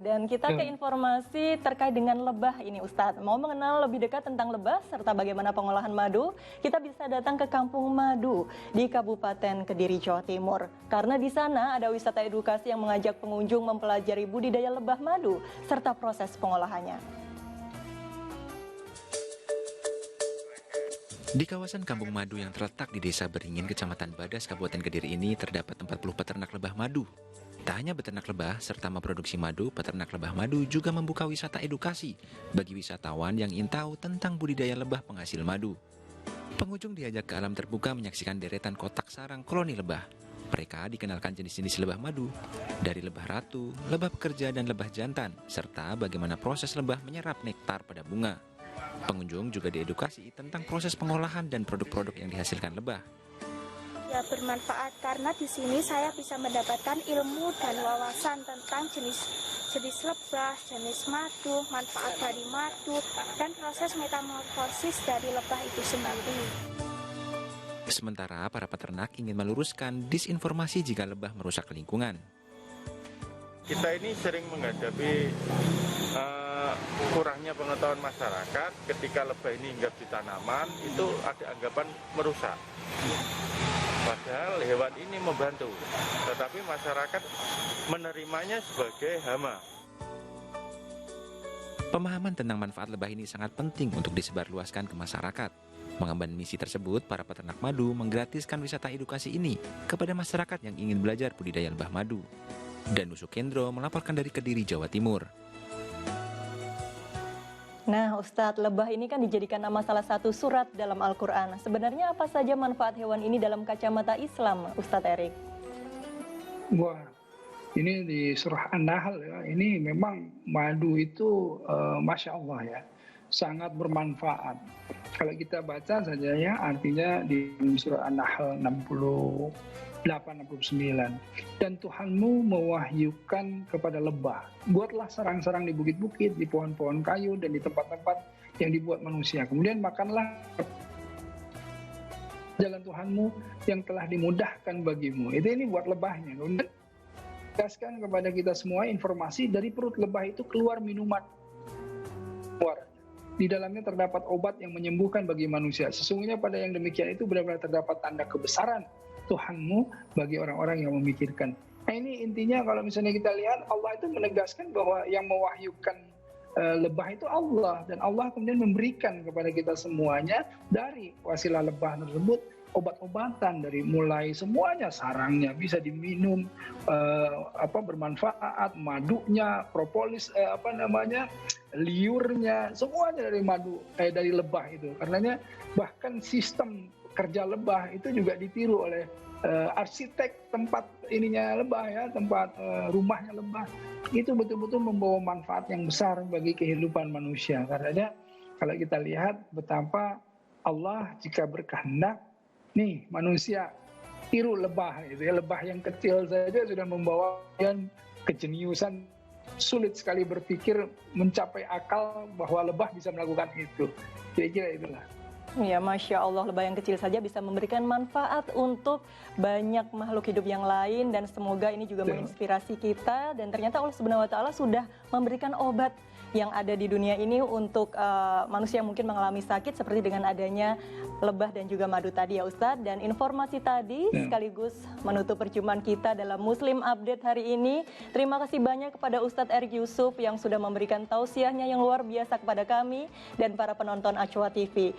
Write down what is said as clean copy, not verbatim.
Dan kita ke informasi terkait dengan lebah ini Ustadz. Mau mengenal lebih dekat tentang lebah serta bagaimana pengolahan madu, kita bisa datang ke Kampung Madu di Kabupaten Kediri, Jawa Timur. Karena di sana ada wisata edukasi yang mengajak pengunjung mempelajari budidaya lebah madu serta proses pengolahannya. Di kawasan Kampung Madu yang terletak di Desa Beringin, Kecamatan Badas, Kabupaten Kediri ini terdapat 40 peternak lebah madu. Tak hanya beternak lebah serta memproduksi madu, peternak lebah madu juga membuka wisata edukasi bagi wisatawan yang ingin tahu tentang budidaya lebah penghasil madu. Pengunjung diajak ke alam terbuka menyaksikan deretan kotak sarang koloni lebah. Mereka dikenalkan jenis-jenis lebah madu, dari lebah ratu, lebah pekerja, dan lebah jantan, serta bagaimana proses lebah menyerap nektar pada bunga. Pengunjung juga diedukasi tentang proses pengolahan dan produk-produk yang dihasilkan lebah. Ya, bermanfaat karena di sini saya bisa mendapatkan ilmu dan wawasan tentang jenis lebah, jenis madu, manfaat dari madu, dan proses metamorfosis dari lebah itu sendiri. Sementara para peternak ingin meluruskan disinformasi jika lebah merusak lingkungan. Kita ini sering menghadapi kurangnya pengetahuan masyarakat ketika lebah ini hinggap di tanaman, itu ada anggapan merusak. Padahal hewan ini membantu, tetapi masyarakat menerimanya sebagai hama. Pemahaman tentang manfaat lebah ini sangat penting untuk disebarluaskan ke masyarakat. Mengemban misi tersebut, para peternak madu menggratiskan wisata edukasi ini kepada masyarakat yang ingin belajar budidaya lebah madu. Danusu Kendro melaporkan dari Kediri, Jawa Timur. Nah Ustadz, lebah ini kan dijadikan nama salah satu surat dalam Al-Quran. Sebenarnya apa saja manfaat hewan ini dalam kacamata Islam, Ustadz Erik? Wah, ini di surah An-Nahl ya, ini memang madu itu Masya Allah ya, sangat bermanfaat. Kalau kita baca saja ya, artinya di surah An-Nahl 68-69. Dan Tuhanmu mewahyukan kepada lebah, buatlah sarang-sarang di bukit-bukit, di pohon-pohon kayu, dan di tempat-tempat yang dibuat manusia. Kemudian makanlah jalan Tuhanmu yang telah dimudahkan bagimu. Ini buat lebahnya. Kemudian kasihkan kepada kita semua informasi dari perut lebah itu keluar minuman. Di dalamnya terdapat obat yang menyembuhkan bagi manusia. Sesungguhnya pada yang demikian itu benar-benar terdapat tanda kebesaran Tuhanmu bagi orang-orang yang memikirkan. Nah ini intinya kalau misalnya kita lihat, Allah itu menegaskan bahwa yang mewahyukan lebah itu Allah. Dan Allah kemudian memberikan kepada kita semuanya dari wasilah lebah tersebut obat-obatan, dari mulai semuanya, sarangnya bisa diminum, bermanfaat, madunya, propolis, liurnya, semuanya dari madu, dari lebah itu. Karenanya bahkan sistem kerja lebah itu juga ditiru oleh arsitek tempat ininya lebah ya, tempat rumahnya lebah. Itu betul-betul membawa manfaat yang besar bagi kehidupan manusia. Karenanya kalau kita lihat betapa Allah jika berkehendak, nih manusia tiru lebah itu ya, lebah yang kecil saja sudah membawa kejeniusan, sulit sekali berpikir mencapai akal bahwa lebah bisa melakukan itu. Kira-kira itulah. Ya, Masya Allah, lebah yang kecil saja bisa memberikan manfaat untuk banyak makhluk hidup yang lain, dan semoga ini juga menginspirasi kita. Dan ternyata Allah Subhanahu wa Ta'ala sudah memberikan obat yang ada di dunia ini untuk manusia yang mungkin mengalami sakit, seperti dengan adanya lebah dan juga madu tadi ya Ustadz. Dan informasi tadi sekaligus menutup perjumpaan kita dalam Muslim Update hari ini. Terima kasih banyak kepada Ustadz Erik Yusuf yang sudah memberikan tausiahnya yang luar biasa kepada kami dan para penonton Acuah TV.